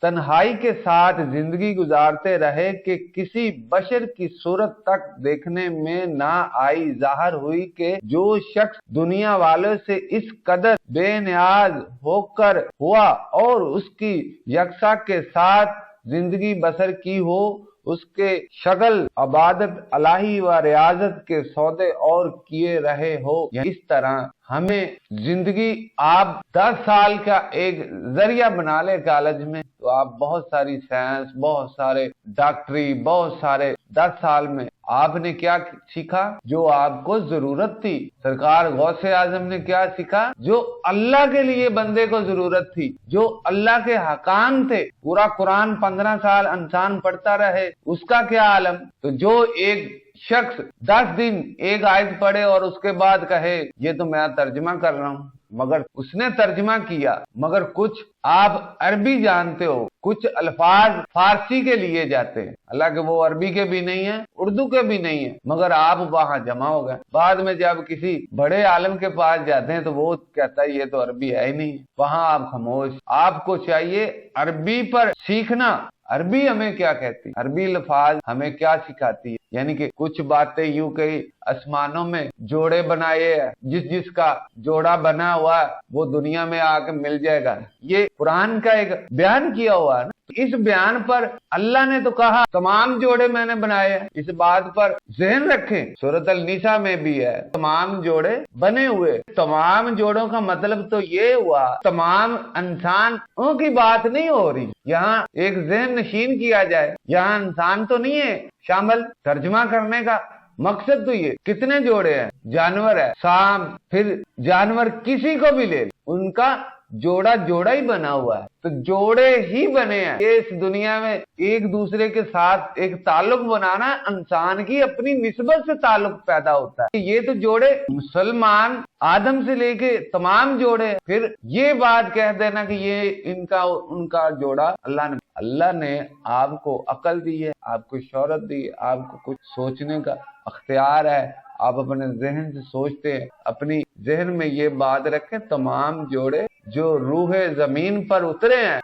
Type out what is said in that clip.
तन्हाई के साथ जिंदगी गुजारते रहे कि किसी बशर की सूरत तक देखने में ना आई। जाहिर हुई कि जो शख्स दुनिया वालों से इस कदर बेनियाज होकर हुआ और उसकी यकसा के साथ जिंदगी बसर की हो, उसके शगल इबादत अलाही व रियाजत के सौदे और किए रहे हो। इस तरह हमें जिंदगी आप 10 साल का एक जरिया बना ले कॉलेज में, तो आप बहुत सारी साइंस, बहुत सारे डॉक्टरी, बहुत सारे 10 साल में आपने क्या सीखा जो आपको जरूरत थी। सरकार गौसे आजम ने क्या सीखा जो अल्लाह के लिए बंदे को जरूरत थी, जो अल्लाह के हकाम थे। पूरा कुरान 15 साल इंसान पढ़ता रहे, उसका क्या आलम। तो जो एक शख्स 10 दिन एक आयत पढ़े और उसके बाद कहे ये तो मैं तर्जमा कर रहा हूँ, मगर उसने तर्जमा किया, मगर कुछ आप अरबी जानते हो, कुछ अल्फाज फारसी के लिए जाते हैं, हालांकि वो अरबी के भी नहीं है, उर्दू के भी नहीं है, मगर आप वहां जमा हो गए। बाद में जब किसी बड़े आलम के पास जाते हैं तो वो कहता है ये तो अरबी है ही नहीं, वहां आप खामोश। आपको चाहिए अरबी पर सीखना। अरबी हमें क्या कहती है, अरबी लफ्ज हमें क्या सिखाती है, यानी कि कुछ बातें यूं कही, आसमानों में जोड़े बनाए हैं, जिसका जोड़ा बना हुआ वो दुनिया में आके मिल जाएगा। ये कुरान का एक बयान किया हुआ है ना। इस बयान पर अल्लाह ने तो कहा तमाम जोड़े मैंने बनाए हैं, इस बात पर ज़हन रखें। सूरत अल-निसा में भी है तमाम जोड़े बने हुए। तमाम जोड़ों का मतलब तो ये हुआ तमाम इंसानों की बात नहीं हो रही, यहाँ एक ज़हन नशीन किया जाए, यहाँ इंसान तो नहीं है शामिल। तर्जुमा करने का मकसद तो ये कितने जोड़े हैं, जानवर है, सांप, फिर जानवर किसी को भी ले, उनका जोड़ा जोड़ा ही बना हुआ है, तो जोड़े ही बने हैं। ये इस दुनिया में एक दूसरे के साथ एक ताल्लुक बनाना, इंसान की अपनी निस्बत से ताल्लुक पैदा होता है। ये तो जोड़े मुसलमान आदम से लेके तमाम जोड़े। फिर ये बात कह देना कि ये इनका उनका जोड़ा, अल्लाह ने आपको अकल दी है, आपको शौहरत दी है, आपको कुछ सोचने का अख्तियार है, आप अपने जहन से सोचते हैं। अपनी जहन में ये बात रखें, तमाम जोड़े जो रूह जमीन पर उतरे हैं